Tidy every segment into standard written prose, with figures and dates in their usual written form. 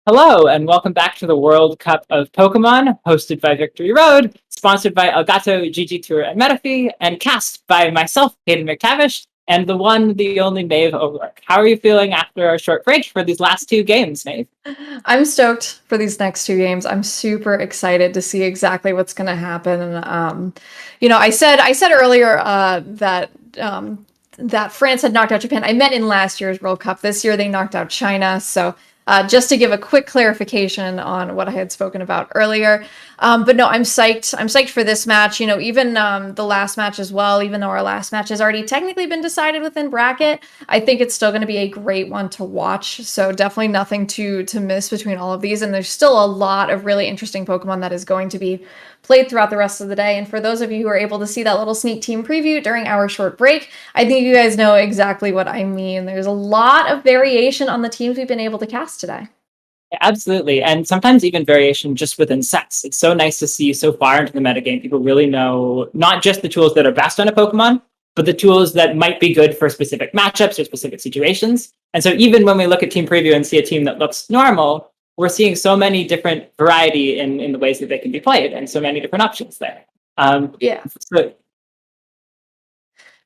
Hello, and welcome back to the World Cup of Pokemon, hosted by Victory Road, sponsored by Elgato, Gigi Tour, and Metafi, and cast by myself, Hayden McTavish, and the one, the only Maeve O'Rourke. How are you feeling after our short break for these last two games, Maeve? I'm stoked for these next two games. I'm super excited to see exactly what's going to happen. I said earlier that France had knocked out Japan. I meant in last year's World Cup. This year they knocked out China. So just to give a quick clarification on what I had spoken about earlier. But no, I'm psyched. I'm psyched for this match. Even the last match as well, even though our last match has already technically been decided within bracket, I think it's still going to be a great one to watch. So definitely nothing to miss between all of these. And there's still a lot of really interesting Pokemon that is going to be played throughout the rest of the day. And for those of you who are able to see that little sneak team preview during our short break, I think you guys know exactly what I mean. There's a lot of variation on the teams we've been able to cast today. Yeah, absolutely, and sometimes even variation just within sets. It's so nice to see so far into the metagame, people really know not just the tools that are best on a Pokemon, but the tools that might be good for specific matchups or specific situations. And so even when we look at team preview and see a team that looks normal, we're seeing so many different variety in the ways that they can be played and so many different options there. Yeah. So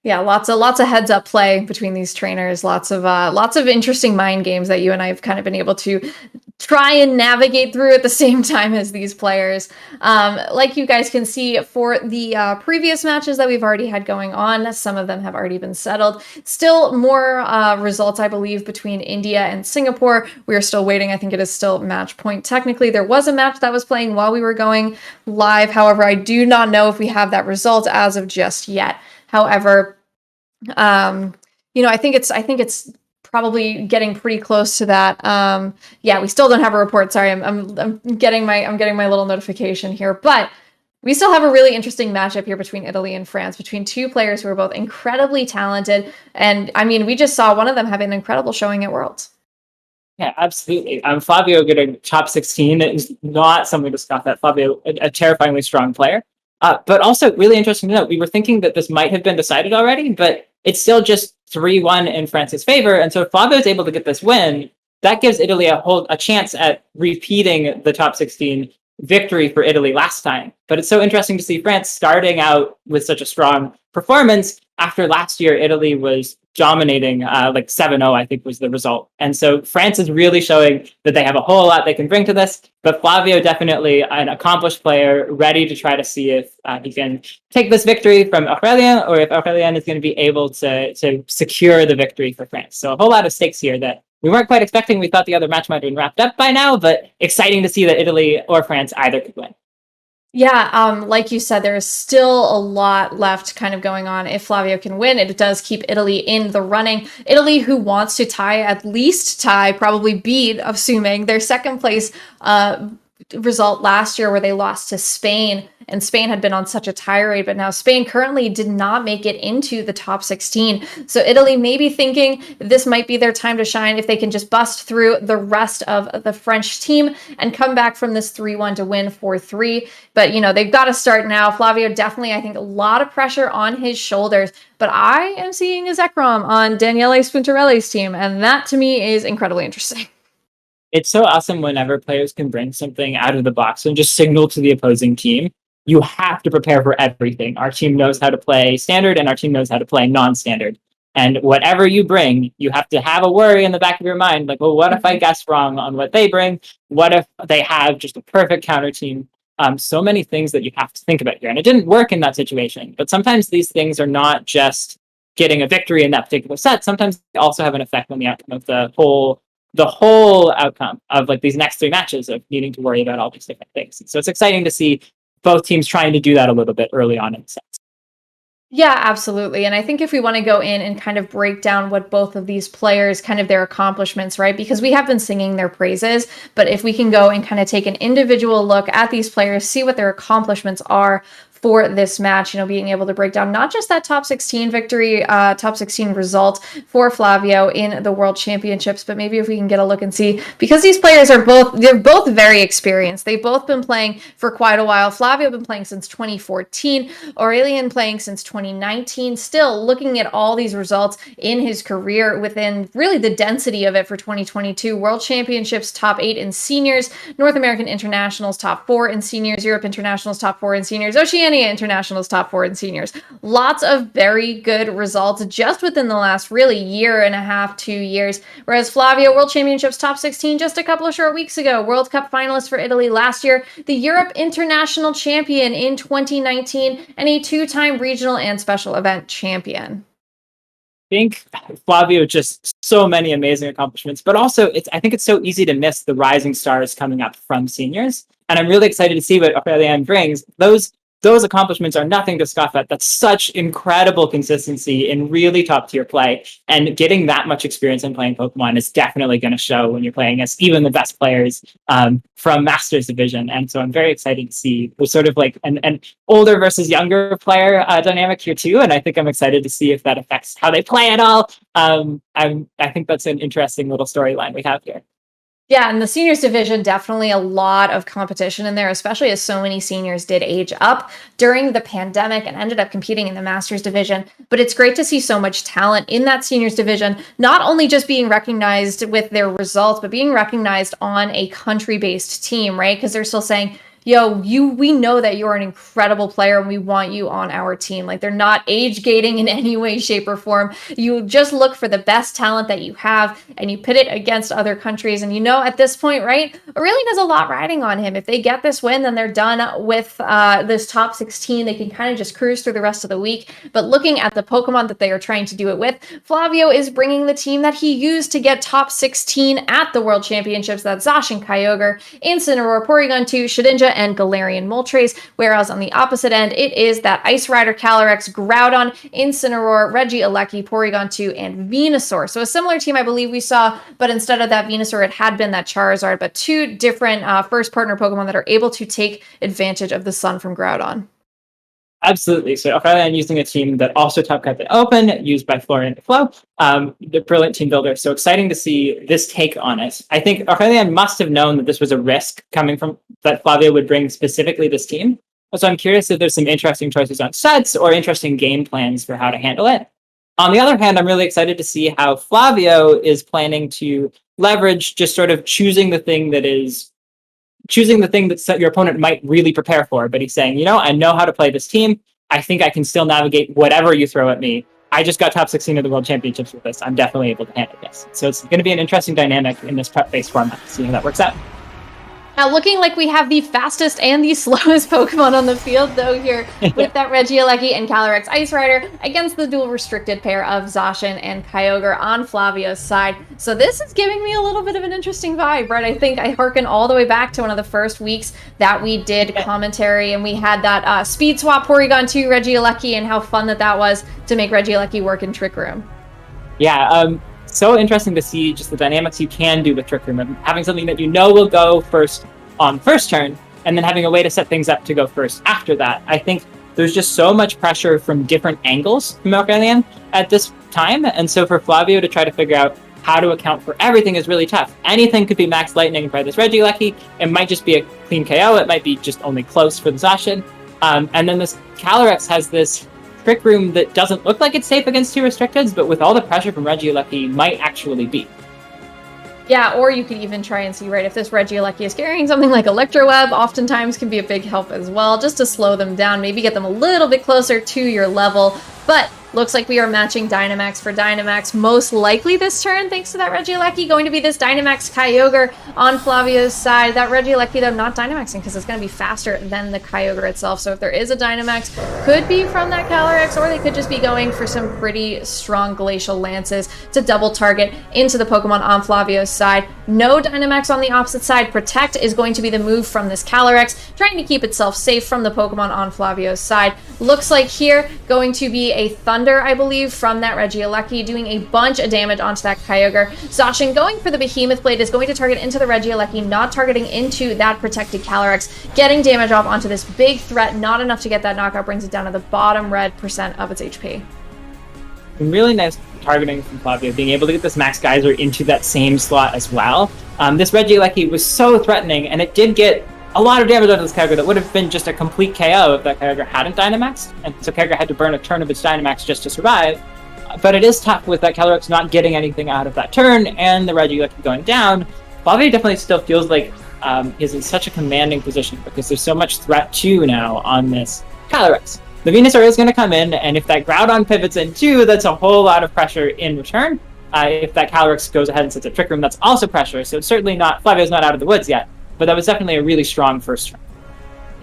Yeah, lots of heads up play between these trainers. Lots of interesting mind games that you and I have kind of been able to try and navigate through at the same time as these players. Like you guys can see for the previous matches that we've already had going on, some of them have already been settled. Still more results, I believe, between India and Singapore. We are still waiting. I think it is still match point. Technically, there was a match that was playing while we were going live. However, I do not know if we have that result as of just yet. However, I think it's probably getting pretty close to that. Yeah, we still don't have a report. Sorry, I'm getting my little notification here, but we still have a really interesting matchup here between Italy and France, between two players who are both incredibly talented. And I mean, we just saw one of them have an incredible showing at Worlds. yeah, absolutely. Flavio getting top 16 is not something to scoff at. Flavio, a terrifyingly strong player. But also really interesting to note, we were thinking that this might have been decided already, but it's still just 3-1 in France's favor. And so if Flavio is able to get this win, that gives Italy a chance at repeating the top 16 victory for Italy last time. But it's so interesting to see France starting out with such a strong performance after last year Italy was dominating, like 7-0, I think was the result. And so France is really showing that they have a whole lot they can bring to this. But Flavio, definitely an accomplished player, ready to try to see if he can take this victory from Aurélien, or if Aurélien is going to be able to secure the victory for France. So a whole lot of stakes here that we weren't quite expecting. We thought the other match might have been wrapped up by now, but exciting to see that Italy or France either could win. Yeah, like you said, there is still a lot left kind of going on. If Flavio can win, it does keep Italy in the running. Italy, who wants to at least tie, probably beat, assuming their second place result last year where they lost to Spain, and Spain had been on such a tirade, but now Spain currently did not make it into the top 16. So Italy may be thinking this might be their time to shine if they can just bust through the rest of the French team and come back from this 3-1 to win 4-3. But, they've got to start now. Flavio, definitely, I think, a lot of pressure on his shoulders. But I am seeing a Zekrom on Daniele Spuntarelli's team, and that to me is incredibly interesting. It's so awesome whenever players can bring something out of the box and just signal to the opposing team. You have to prepare for everything. Our team knows how to play standard and our team knows how to play non-standard. And whatever you bring, you have to have a worry in the back of your mind. Like, well, what if I guess wrong on what they bring? What if they have just a perfect counter team? So many things that you have to think about here. And it didn't work in that situation. But sometimes these things are not just getting a victory in that particular set. Sometimes they also have an effect on the outcome of the whole outcome of like these next three matches of needing to worry about all these different things. So it's exciting to see both teams trying to do that a little bit early on in the sets. Yeah, absolutely. And I think if we want to go in and kind of break down what both of these players, kind of their accomplishments, right? Because we have been singing their praises, but if we can go and kind of take an individual look at these players, see what their accomplishments are for this match, being able to break down not just that top 16 victory, top 16 result for Flavio in the World Championships, but maybe if we can get a look and see, because these players they're both very experienced. They've both been playing for quite a while. Flavio been playing since 2014, Aurélien playing since 2019, still looking at all these results in his career within really the density of it for 2022. World Championships top 8 in seniors, North American Internationals top 4 in seniors, Europe Internationals top 4 in seniors, Oceania Internationals top 4 in seniors. Lots of very good results just within the last really year and a half, 2 years. Whereas Flavio, World Championships top 16 just a couple of short weeks ago, World Cup finalist for Italy last year, the Europe International champion in 2019, and a 2-time regional and special event champion. I think Flavio, just so many amazing accomplishments, but also I think it's so easy to miss the rising stars coming up from seniors. And I'm really excited to see what Aurélien brings. Those accomplishments are nothing to scoff at. That's such incredible consistency in really top tier play. And getting that much experience in playing Pokemon is definitely going to show when you're playing as even the best players from Masters Division. And so I'm very excited to see the sort of like an older versus younger player dynamic here too. And I think I'm excited to see if that affects how they play at all. I think that's an interesting little storyline we have here. Yeah, in the seniors division, definitely a lot of competition in there, especially as so many seniors did age up during the pandemic and ended up competing in the Masters division. But it's great to see so much talent in that seniors division, not only just being recognized with their results, but being recognized on a country-based team, right? Because they're still saying, yo, we know that you're an incredible player and we want you on our team. Like, they're not age gating in any way, shape, or form. You just look for the best talent that you have and you pit it against other countries. And at this point, right, Aurélien has a lot riding on him. If they get this win, then they're done with this top 16. They can kind of just cruise through the rest of the week. But looking at the Pokemon that they are trying to do it with, Flavio is bringing the team that he used to get top 16 at the World Championships. That's Zacian, Kyogre, Incineroar, Porygon 2, Shedinja, and Galarian Moltres, whereas on the opposite end, it is that Ice Rider, Calyrex, Groudon, Incineroar, Regieleki, Porygon 2, and Venusaur. So a similar team I believe we saw, but instead of that Venusaur, it had been that Charizard, but two different first partner Pokemon that are able to take advantage of the sun from Groudon. Absolutely. So Aurélien using a team that also top cut the open, used by Florian Flo, the brilliant team builder. So exciting to see this take on it. I think Aurélien must have known that this was a risk coming from that Flavio would bring specifically this team. So I'm curious if there's some interesting choices on sets or interesting game plans for how to handle it. On the other hand, I'm really excited to see how Flavio is planning to leverage just sort of choosing the thing that your opponent might really prepare for, but he's saying, I know how to play this team. I think I can still navigate whatever you throw at me. I just got top 16 of the World Championships with this. I'm definitely able to handle this. So it's going to be an interesting dynamic in this prep-based format. See how that works out. Now, looking like we have the fastest and the slowest Pokemon on the field, though, here with that Regieleki and Calyrex Ice Rider against the dual restricted pair of Zacian and Kyogre on Flavio's side. So this is giving me a little bit of an interesting vibe, right? I think I hearken all the way back to one of the first weeks that we did commentary, and we had that speed swap Porygon 2 Regieleki and how fun that was to make Regieleki work in Trick Room. Yeah, so interesting to see just the dynamics you can do with Trick Room, and having something that will go first on first turn, and then having a way to set things up to go first after that. I think there's just so much pressure from different angles from Aurélien at this time, and so for Flavio to try to figure out how to account for everything is really tough. Anything could be max lightning by this Regieleki. It might just be a clean KO. It might be just only close for the Zacian. And then this Calyrex has this Trick Room that doesn't look like it's safe against two restricteds, but with all the pressure from Regieleki, might actually be. Yeah, or you could even try and see, right, if this Regieleki is carrying something like Electroweb, oftentimes can be a big help as well, just to slow them down, maybe get them a little bit closer to your level. But looks like we are matching Dynamax for Dynamax most likely this turn, thanks to that Regieleki. Going to be this Dynamax Kyogre on Flavio's side. That Regieleki, though, not Dynamaxing because it's going to be faster than the Kyogre itself. So if there is a Dynamax, could be from that Calyrex, or they could just be going for some pretty strong Glacial Lances to double target into the Pokemon on Flavio's side. No Dynamax on the opposite side. Protect is going to be the move from this Calyrex, trying to keep itself safe from the Pokemon on Flavio's side. Looks like here going to be a Thunder Thunder, I believe, from that Regieleki, doing a bunch of damage onto that Kyogre. Zacian going for the Behemoth Blade is going to target into the Regieleki, not targeting into that protected Calyrex, getting damage off onto this big threat, not enough to get that knockout, brings it down to the bottom red percent of its HP. Really nice targeting from Flavio, being able to get this Max Geyser into that same slot as well. This Regieleki was so threatening, and it did get a lot of damage out of this Kyogre that would have been just a complete KO if that Kyogre hadn't Dynamaxed, and so Kyogre had to burn a turn of its Dynamax just to survive. But it is tough with that Calyrex not getting anything out of that turn, and the Regieleki going down. Flavio definitely still feels like he's in such a commanding position, because there's so much threat too now on this Calyrex. The Venusaur is going to come in, and if that Groudon pivots in too, that's a whole lot of pressure in return. If that Calyrex goes ahead and sets a Trick Room, that's also pressure, so it's certainly not, Flavio's not out of the woods yet, but that was definitely a really strong first turn.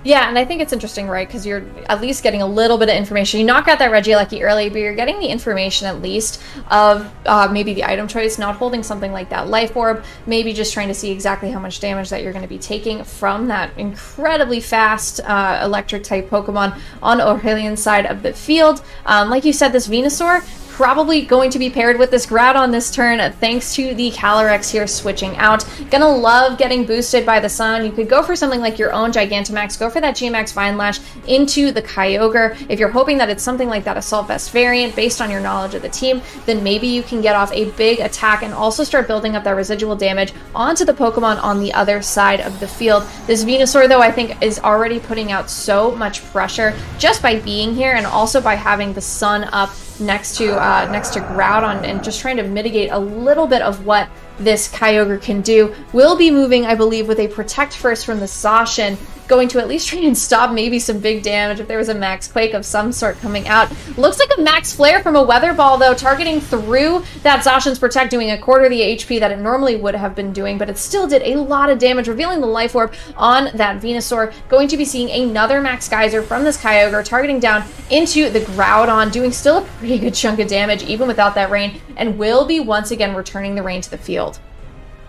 Yeah, and I think it's interesting, right, because you're at least getting a little bit of information. You knock out that Regieleki early, but you're getting the information at least of maybe the item choice, not holding something like that Life Orb, maybe just trying to see exactly how much damage that you're going to be taking from that incredibly fast electric-type Pokemon on Aurelien's side of the field. Like you said, this Venusaur, probably going to be paired with this Groudon this turn, thanks to the Calyrex here switching out. Gonna love getting boosted by the sun. You could go for something like your own Gigantamax, go for that GMAX Vine Lash into the Kyogre. If you're hoping that it's something like that Assault Vest variant, based on your knowledge of the team, then maybe you can get off a big attack and also start building up that residual damage onto the Pokemon on the other side of the field. This Venusaur, though, I think is already putting out so much pressure just by being here, and also by having the sun up next to Groudon, and just trying to mitigate a little bit of what this Kyogre can do. Will be moving, I believe, with a Protect first from the Zacian, going to at least try and stop maybe some big damage if there was a Max Quake of some sort coming out. Looks like a Max Flare from a Weather Ball, though, targeting through that Zacian's Protect, doing a quarter the HP that it normally would have been doing, but it still did a lot of damage, revealing the Life Orb on that Venusaur. Going to be seeing another Max Geyser from this Kyogre, targeting down into the Groudon, doing still a pretty good chunk of damage even without that rain, and will be once again returning the rain to the field.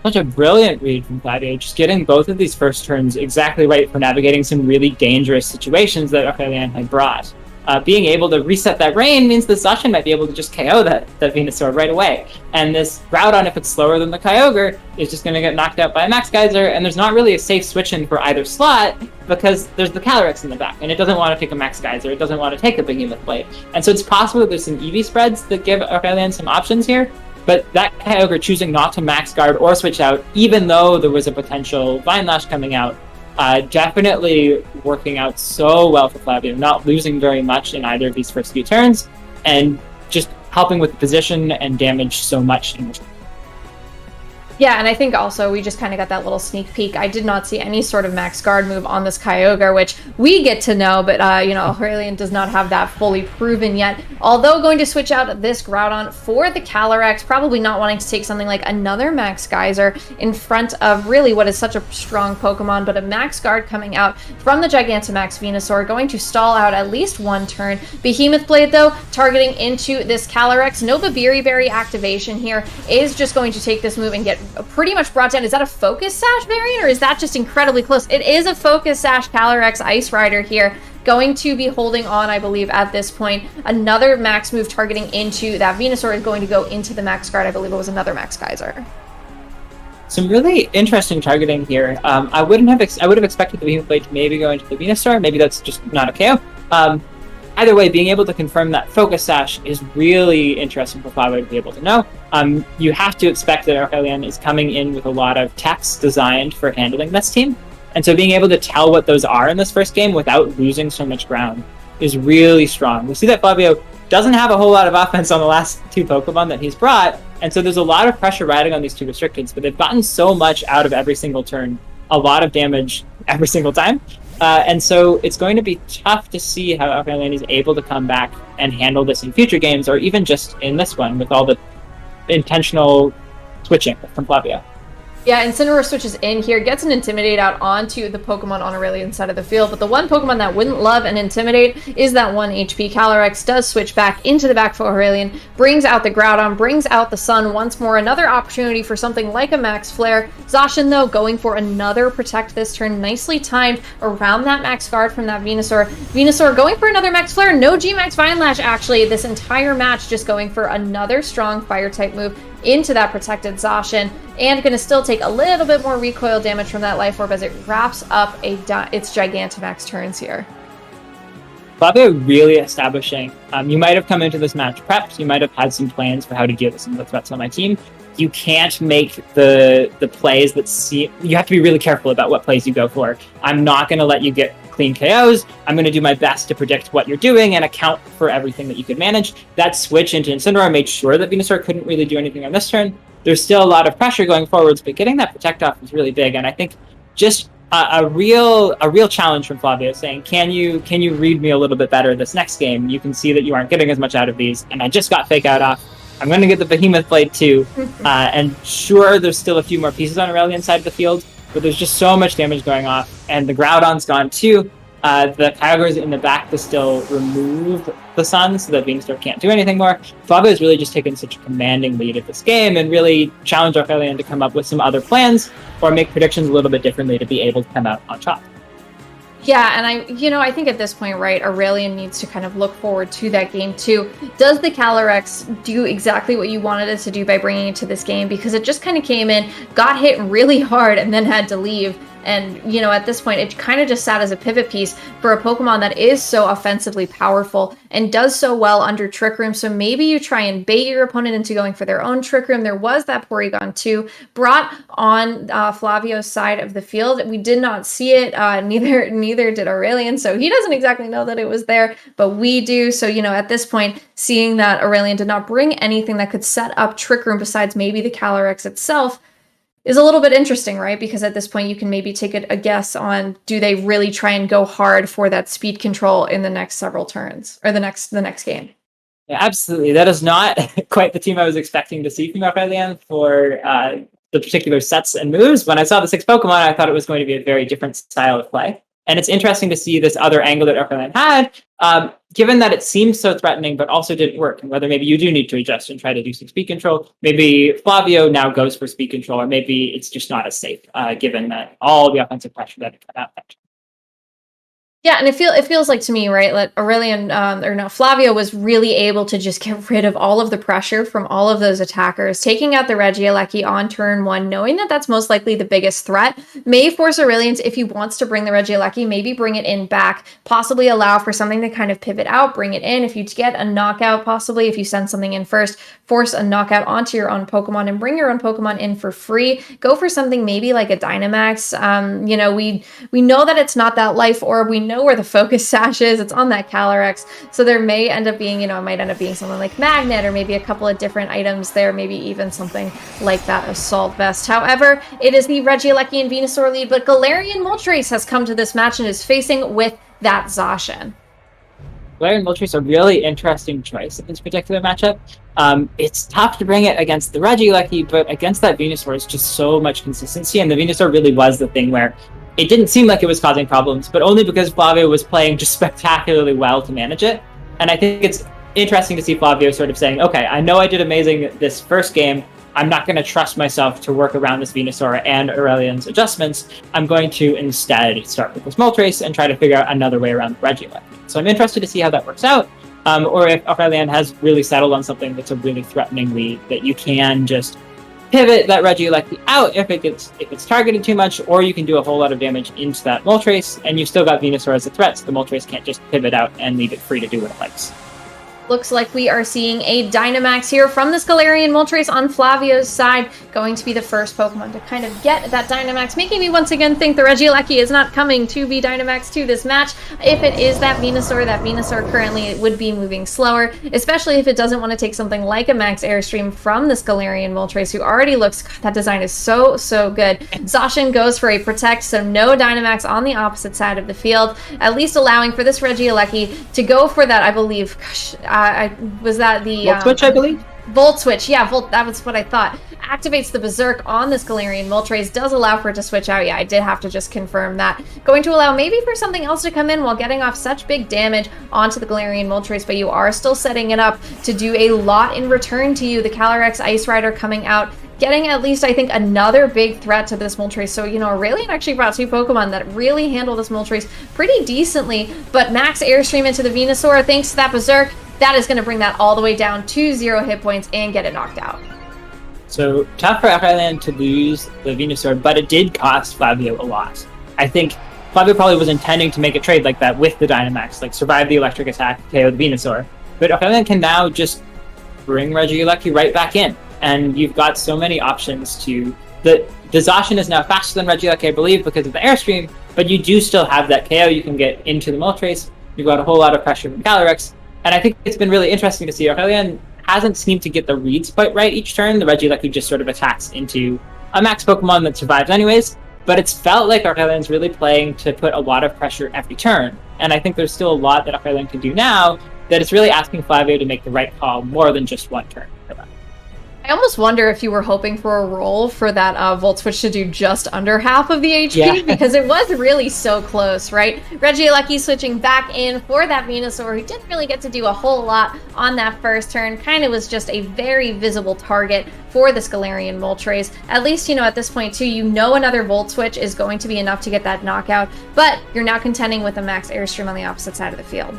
Such a brilliant read from Flavio, just getting both of these first turns exactly right for navigating some really dangerous situations that Aurélien had brought. Being able to reset that rain means the Zacian might be able to just KO that Venusaur right away. And this Groudon, if it's slower than the Kyogre, is just going to get knocked out by a Max Geyser, and there's not really a safe switch-in for either slot, because there's the Calyrex in the back, and it doesn't want to take a Max Geyser, it doesn't want to take a Behemoth Blade. And so it's possible that there's some EV spreads that give Aurélien some options here, but that Kyogre choosing not to Max Guard or switch out, even though there was a potential Vine Lash coming out, definitely working out so well for Flavio, not losing very much in either of these first few turns, and just helping with position and damage so much in return. Yeah, and I think also we just kind of got that little sneak peek. I did not see any sort of Max Guard move on this Kyogre, which we get to know, but, Aurélien does not have that fully proven yet. Although going to switch out this Groudon for the Calyrex, probably not wanting to take something like another Max Geyser in front of really what is such a strong Pokemon, but a Max Guard coming out from the Gigantamax Venusaur, going to stall out at least one turn. Behemoth Blade, though, targeting into this Calyrex. No Babiri Berry activation here, is just going to take this move and get pretty much brought down. Is that a Focus Sash variant, or is that just incredibly close? It is a Focus Sash Calyrex Ice Rider here, going to be holding on, I believe, at this point. Another Max move targeting into that Venusaur is going to go into the Max Guard. I believe it was another Max Geyser. Some really interesting targeting here. I would have expected the Behemoth Blade to maybe go into the Venusaur. Maybe that's just not a KO. Either way, being able to confirm that Focus Sash is really interesting for Flavio to be able to know. You have to expect that Aurélien is coming in with a lot of techs designed for handling this team. And so being able to tell what those are in this first game without losing so much ground is really strong. We see that Flavio doesn't have a whole lot of offense on the last two Pokemon that he's brought, and so there's a lot of pressure riding on these two restricteds, but they've gotten so much out of every single turn, a lot of damage every single time. And so it's going to be tough to see how Aurélien is able to come back and handle this in future games, or even just in this one with all the intentional switching from Flavio. Yeah, Incineroar switches in here, gets an Intimidate out onto the Pokemon on Aurélien side of the field, but the one Pokemon that wouldn't love an Intimidate is that 1 HP. Calyrex does switch back into the back for Aurélien, brings out the Groudon, brings out the Sun once more, another opportunity for something like a Max Flare. Zacian, though, going for another Protect this turn, nicely timed around that Max Guard from that Venusaur. Venusaur going for another Max Flare, no G-Max Vine Lash, actually, this entire match just going for another strong Fire-type move into that protected Zacian, and going to still take a little bit more recoil damage from that Life Orb as it wraps up its Gigantamax turns here. Flavio really establishing. You might have come into this match prepped. You might have had some plans for how to deal with some of the threats on my team. You can't make the plays that seem... You have to be really careful about what plays you go for. I'm not going to let you get clean KOs. I'm going to do my best to predict what you're doing and account for everything that you could manage. That switch into Incineroar made sure that Venusaur couldn't really do anything on this turn. There's still a lot of pressure going forwards, but getting that Protect off is really big, and I think just a real challenge from Flavio, saying, can you read me a little bit better this next game? You can see that you aren't getting as much out of these, and I just got Fake Out off. I'm going to get the Behemoth Blade too, and sure, there's still a few more pieces on Aurelian's side of the field, but there's just so much damage going off, and the Groudon's gone too. The Kyogre's in the back to still remove the Sun so that Venusaur can't do anything more. Flavio has really just taken such a commanding lead at this game and really challenged Aurélien to come up with some other plans or make predictions a little bit differently to be able to come out on top. Yeah, and I think at this point, right, Aurélien needs to kind of look forward to that game too. Does the Calyrex do exactly what you wanted it to do by bringing it to this game? Because it just kind of came in, got hit really hard, and then had to leave. And, at this point, it kind of just sat as a pivot piece for a Pokemon that is so offensively powerful and does so well under Trick Room. So maybe you try and bait your opponent into going for their own Trick Room. There was that Porygon 2 brought on Flavio's side of the field. We did not see it. Neither did Aurélien. So he doesn't exactly know that it was there, but we do. So, at this point, seeing that Aurélien did not bring anything that could set up Trick Room besides maybe the Calyrex itself, is a little bit interesting, right? Because at this point, you can maybe take a guess on, do they really try and go hard for that speed control in the next several turns, or the next game? Yeah, absolutely. That is not quite the team I was expecting to see from Aurélien for the particular sets and moves. When I saw the 6 Pokemon, I thought it was going to be a very different style of play. And it's interesting to see this other angle that Aurélien had, given that it seemed so threatening, but also didn't work. And whether maybe you do need to adjust and try to do some speed control. Maybe Flavio now goes for speed control, or maybe it's just not as safe, given that all the offensive pressure that it cut out. Yeah, and it feels like to me, right, that Aurélien, Flavio was really able to just get rid of all of the pressure from all of those attackers, taking out the Regieleki on turn 1, knowing that that's most likely the biggest threat, may force Aurélien, if he wants to bring the Regieleki, maybe bring it in back, possibly allow for something to kind of pivot out, bring it in. If you get a knockout, possibly, if you send something in first, force a knockout onto your own Pokemon and bring your own Pokemon in for free. Go for something maybe like a Dynamax. We know that it's not that Life Orb. We know where the focus sash is. It's on that Calyrex. So there may end up being, it might end up being something like Magnet, or maybe a couple of different items there, maybe even something like that Assault Vest. However, it is the Regieleki and Venusaur lead, but Galarian Moltres has come to this match and is facing with that Zacian. Galarian Moltres, a really interesting choice in this particular matchup. It's tough to bring it against the Regieleki, but against that Venusaur, it's just so much consistency, and the Venusaur really was the thing where it didn't seem like it was causing problems, but only because Flavio was playing just spectacularly well to manage it. And I think it's interesting to see Flavio sort of saying, okay, I know I did amazing this first game. I'm not going to trust myself to work around this Venusaur and Aurelian's adjustments. I'm going to instead start with this Moltres and try to figure out another way around the Regieleki. So I'm interested to see how that works out, or if Aurélien has really settled on something that's a really threatening lead that you can just pivot that Regieleki out if it's targeted too much, or you can do a whole lot of damage into that Moltres, and you've still got Venusaur as a threat, so the Moltres can't just pivot out and leave it free to do what it likes. Looks like we are seeing a Dynamax here from this Galarian Moltres on Flavio's side, going to be the first Pokemon to kind of get that Dynamax, making me once again think the Regieleki is not coming to be Dynamax to this match. If it is that Venusaur currently would be moving slower, especially if it doesn't want to take something like a Max Airstream from this Galarian Moltres, who already looks, God, that design is so good. Zacian goes for a Protect, so no Dynamax on the opposite side of the field, at least allowing for this Regieleki to go for that, I believe, was that the... Volt Switch, I believe? Volt Switch, yeah, Volt, that was what I thought. activates the Berserk on this Galarian Moltres, does allow for it to switch out. Yeah, I did have to just confirm that. Going to allow maybe for something else to come in while getting off such big damage onto the Galarian Moltres, but you are still setting it up to do a lot in return to you. The Calyrex Ice Rider coming out, getting at least, I think, another big threat to this Moltres. So, you know, Aurélien actually brought 2 Pokemon that really handle this Moltres pretty decently, but max Airstream into the Venusaur, thanks to that Berserk, that is going to bring that all the way down to 0 hit points and get it knocked out. So, tough for Aurélien to lose the Venusaur, but it did cost Flavio a lot. I think Flavio probably was intending to make a trade like that with the Dynamax, like survive the electric attack, KO the Venusaur. But Aurélien can now just bring Regieleki right back in. And you've got so many options to... The Zacian is now faster than Regieleki, I believe, because of the Airstream, but you do still have that KO. You can get into the Moltres. You've got a whole lot of pressure from Calyrex. And I think it's been really interesting to see Aurélien hasn't seemed to get the reads quite right each turn. The Regieleki just sort of attacks into a max Pokemon that survives anyways, but it's felt like Aurelien's really playing to put a lot of pressure every turn. And I think there's still a lot that Aurélien can do now that it's really asking Flavio to make the right call more than just one turn. I almost wonder if you were hoping for a roll for that Volt Switch to do just under half of the HP, because it was really so close, right? Regieleki switching back in for that Venusaur, who didn't really get to do a whole lot on that first turn, kind of was just a very visible target for this Galarian Moltres. At least, you know, at this point too, you know another Volt Switch is going to be enough to get that knockout, but you're now contending with a max Airstream on the opposite side of the field.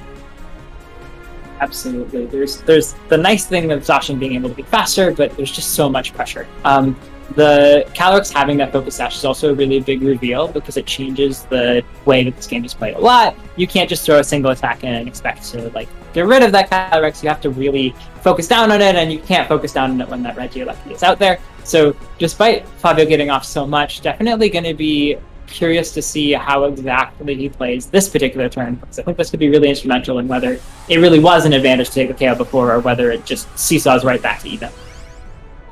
Absolutely. There's the nice thing of Zacian being able to be faster, but there's just so much pressure. The Calyrex having that Focus Sash is also a really big reveal because it changes the way that this game is played a lot. You can't just throw a single attack in and expect to like get rid of that Calyrex. You have to really focus down on it, and you can't focus down on it when that Regieleki is out there. So despite Flavio getting off so much, definitely going to be curious to see how exactly he plays this particular turn, because I think this could be really instrumental in whether it really was an advantage to take the KO before or whether it just seesaws right back to even.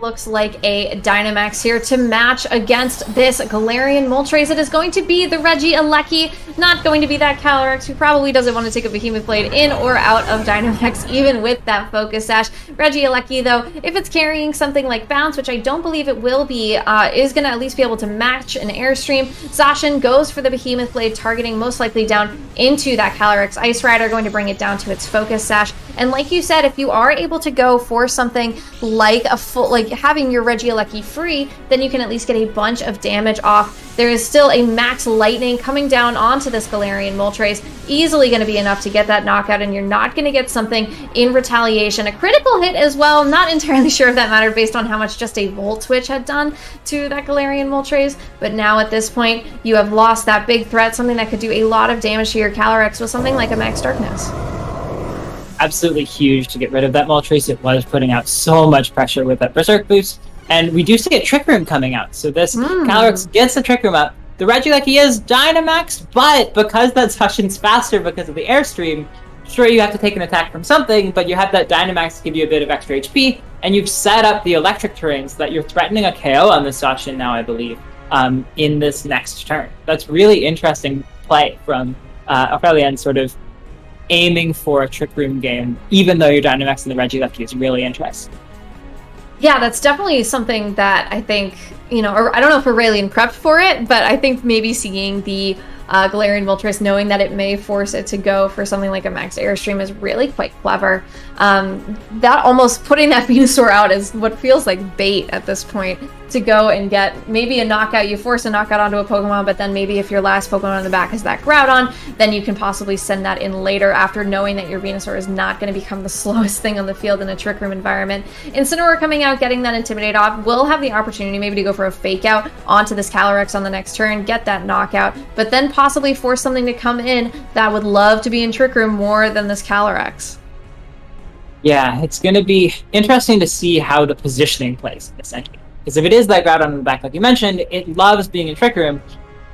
Looks like a Dynamax here to match against this Galarian Moltres. It is going to be the Regieleki, not going to be that Calyrex, who probably doesn't want to take a Behemoth Blade in or out of Dynamax, even with that Focus Sash. Regieleki, though, if it's carrying something like Bounce, which I don't believe it will be, is going to at least be able to match an Airstream. Zacian goes for the Behemoth Blade, targeting most likely down into that Calyrex Ice Rider, going to bring it down to its Focus Sash. And like you said, if you are able to go for something like a full, like having your Regieleki free, then you can at least get a bunch of damage off. There is still a max Lightning coming down onto this Galarian Moltres, easily going to be enough to get that knockout, and you're not going to get something in retaliation. A critical hit as well, not entirely sure if that mattered based on how much just a Volt Switch had done to that Galarian Moltres, but now at this point, you have lost that big threat, something that could do a lot of damage to your Calyrex with something like a Max Darkness. Absolutely huge to get rid of that Moltres. It was putting out so much pressure with that Berserk boost, and we do see a Trick Room coming out. So this Calyrex gets the Trick Room up. The Regieleki is Dynamax, but because that Zacian's faster because of the Airstream, sure, you have to take an attack from something, but you have that Dynamax to give you a bit of extra HP, and you've set up the electric terrain so that you're threatening a KO on this Zacian now, I believe, in this next turn. That's really interesting play from Aurélien, sort of aiming for a Trick Room game, even though your Dynamax and the Regieleki is really interesting. Yeah, that's definitely something that I think, you know, or I don't know if Aurélien prepped for it, but I think maybe seeing the Galarian Moltres, knowing that it may force it to go for something like a Max Airstream, is really quite clever. That almost putting that Venusaur out is what feels like bait at this point, to go and get maybe a knockout. You force a knockout onto a Pokemon, but then maybe if your last Pokemon on the back is that Groudon, then you can possibly send that in later after knowing that your Venusaur is not going to become the slowest thing on the field in a Trick Room environment. Incineroar coming out, getting that Intimidate off, will have the opportunity maybe to go for a Fake Out onto this Calyrex on the next turn, get that knockout, but then possibly force something to come in that would love to be in Trick Room more than this Calyrex. Yeah, it's going to be interesting to see how the positioning plays, essentially. Because if it is that Groudon on the back, like you mentioned, it loves being in Trick Room,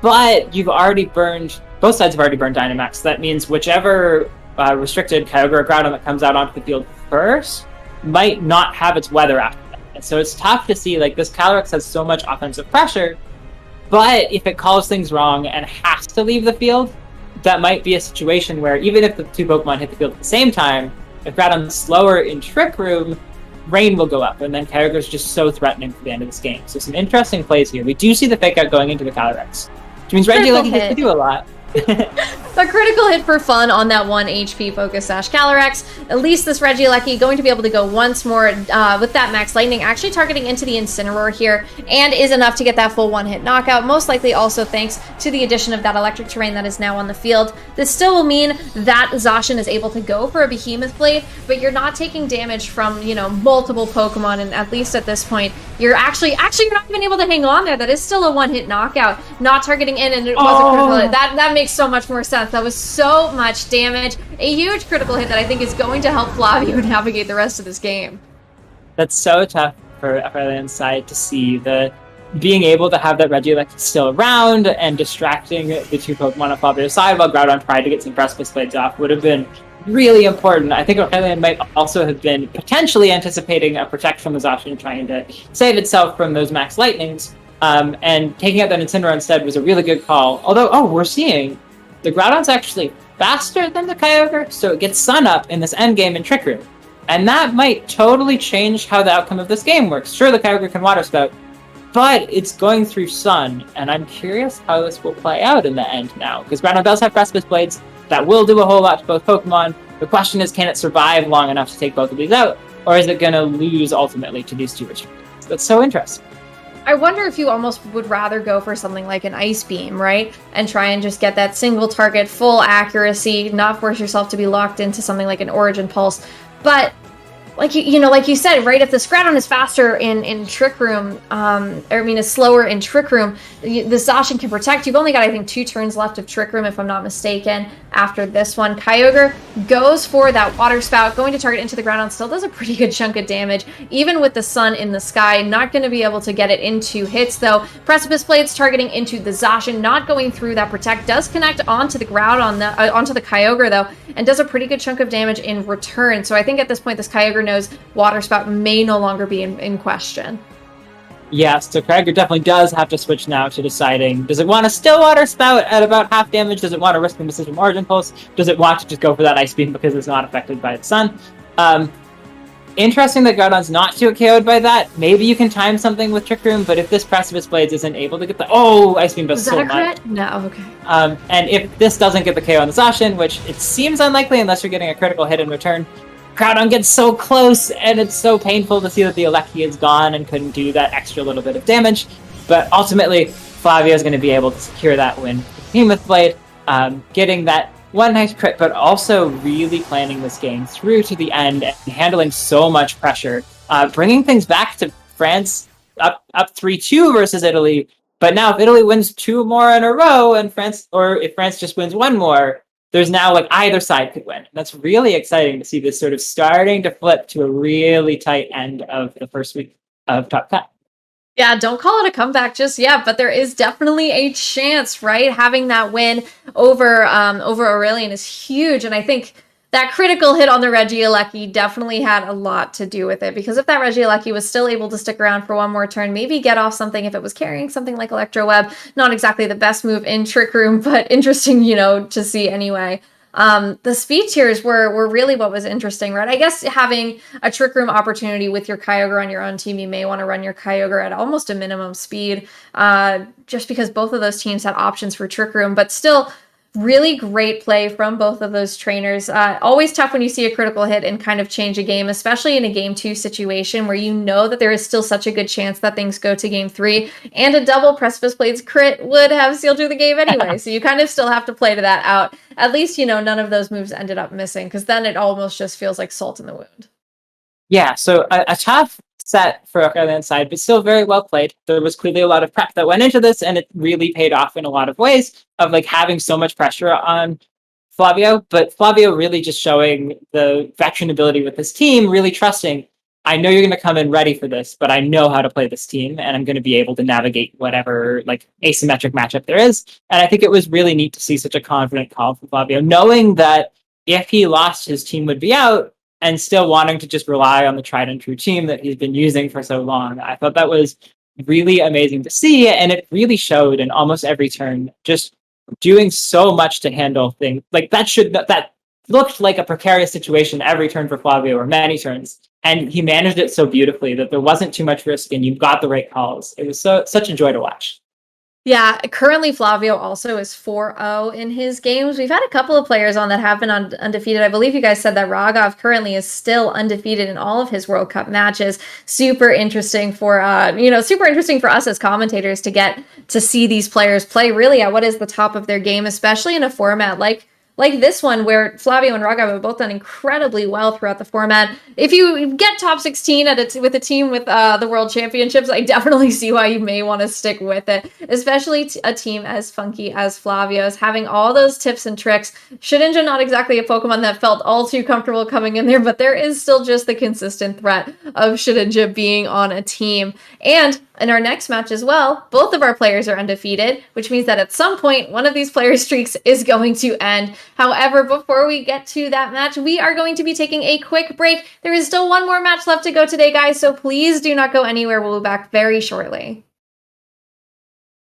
but you've already burned, both sides have already burned Dynamax. So that means whichever restricted Kyogre or Groudon that comes out onto the field first might not have its weather after that. And so it's tough to see, like, this Calyrex has so much offensive pressure, but if it calls things wrong and has to leave the field, that might be a situation where even if the two Pokemon hit the field at the same time, if Groudon's slower in Trick Room, rain will go up, and then Kyogre's just so threatening for the end of this game. So some interesting plays here. We do see the fake out going into the Calyrex, which means Regieleki gets to do a lot. A critical hit for fun on that 1 HP focus Calyrex. At least this Regieleki going to be able to go once more with that Max Lightning, actually targeting into the Incineroar here, and is enough to get that full 1-hit knockout, most likely also thanks to the addition of that electric terrain that is now on the field. This still will mean that Zacian is able to go for a Behemoth Blade, but you're not taking damage from, you know, multiple Pokemon, and at least at this point, you're actually you're not even able to hang on there. That is still a 1-hit knockout, not targeting in, and it was a critical hit. That makes so much more sense. That was so much damage. A huge critical hit that I think is going to help Flavio navigate the rest of this game. That's so tough for Aurélien side to see, the being able to have that Regieleki still around and distracting the two Pokemon on Flavio's side while Groudon tried to get some Precipice Blades off would have been really important. I think Aurélien might also have been potentially anticipating a Protect from the Zacian, trying to save itself from those Max Lightnings, and taking out that Incineroar instead was a really good call. Although, we're seeing the Groudon's actually faster than the Kyogre, so it gets Sun Up in this endgame in Trick Room. And that might totally change how the outcome of this game works. Sure, the Kyogre can Water Spout, but it's going through Sun, and I'm curious how this will play out in the end now, because Groudon does have Precipice Blades that will do a whole lot to both Pokemon. The question is, can it survive long enough to take both of these out, or is it going to lose ultimately to these two restrictions? That's so interesting. I wonder if you almost would rather go for something like an Ice Beam, right? And try and just get that single target, full accuracy, not force yourself to be locked into something like an Origin Pulse. But like you said, right? If the Groudon is faster in Trick Room, is slower in Trick Room, the Zacian can protect. You've only got, I think, 2 turns left of Trick Room, if I'm not mistaken. After this one, Kyogre goes for that Water Spout, going to target into the Groudon. Still does a pretty good chunk of damage, even with the sun in the sky. Not going to be able to get it into hits though. Precipice Blades targeting into the Zacian, not going through that Protect. Does connect onto the Groudon, onto the Kyogre though, and does a pretty good chunk of damage in return. So I think at this point, this Kyogre knows Water Spout may no longer be in question. Yes, so Kyogre definitely does have to switch now to deciding, does it want to still Water Spout at about half damage? Does it want to risk the missile from Origin Pulse? Does it want to just go for that Ice Beam because it's not affected by the sun? Interesting that Groudon's not too KO'd by that. Maybe you can time something with Trick Room, but if this Precipice Blades isn't able to get the... Ice Beam does so much. Was that a crit? No, okay. And if this doesn't get the KO on the Zacian, which it seems unlikely unless you're getting a critical hit in return, Groudon gets so close, and it's so painful to see that the Eleki is gone and couldn't do that extra little bit of damage. But ultimately, Flavio is going to be able to secure that win with Behemoth Blade, getting that one nice crit, but also really planning this game through to the end and handling so much pressure, bringing things back to France up 3-2 versus Italy. But now if Italy wins 2 more in a row, and if France just wins 1 more, there's now like either side could win. That's really exciting to see this sort of starting to flip to a really tight end of the first week of Top 10. Yeah, don't call it a comeback just yet, but there is definitely a chance, right? Having that win over Aurélien is huge, and I think that critical hit on the Regieleki definitely had a lot to do with it, because if that Regieleki was still able to stick around for 1 more turn, maybe get off something if it was carrying something like Electro Web. Not exactly the best move in Trick Room, but interesting, to see anyway. The speed tiers were really what was interesting, right? I guess having a Trick Room opportunity with your Kyogre on your own team, you may want to run your Kyogre at almost a minimum speed, just because both of those teams had options for Trick Room, but still really great play from both of those trainers. Always tough when you see a critical hit and kind of change a game, especially in a game 2 situation where you know that there is still such a good chance that things go to game 3, and a double Precipice Blades crit would have sealed you the game anyway. So you kind of still have to play to that out. At least, none of those moves ended up missing, because then it almost just feels like salt in the wound. Yeah, so a tough set for Aurélien side, but still very well played. There was clearly a lot of prep that went into this, and it really paid off in a lot of ways of having so much pressure on Flavio, but Flavio really just showing the veteran ability with his team, really trusting, I know you're going to come in ready for this, but I know how to play this team, and I'm going to be able to navigate whatever asymmetric matchup there is. And I think it was really neat to see such a confident call from Flavio, knowing that if he lost, his team would be out, and still wanting to just rely on the tried and true team that he's been using for so long. I thought that was really amazing to see, and it really showed in almost every turn, just doing so much to handle things. That looked like a precarious situation every turn for Flavio, or many turns. And he managed it so beautifully that there wasn't too much risk and you got the right calls. It was such a joy to watch. Yeah, currently Flavio also is 4-0 in his games. We've had a couple of players on that have been undefeated. I believe you guys said that Ragov currently is still undefeated in all of his World Cup matches. Super interesting for super interesting for us as commentators to get to see these players play really at what is the top of their game, especially in a format like this one, where Flavio and Raghav have both done incredibly well throughout the format. If you get top 16 with a team with the World Championships, I definitely see why you may want to stick with it, especially a team as funky as Flavio's, having all those tips and tricks. Shedinja, not exactly a Pokemon that felt all too comfortable coming in there, but there is still just the consistent threat of Shedinja being on a team. And in our next match as well, both of our players are undefeated, which means that at some point, one of these players' streaks is going to end. However, before we get to that match, we are going to be taking a quick break. There is still one more match left to go today, guys, so please do not go anywhere. We'll be back very shortly.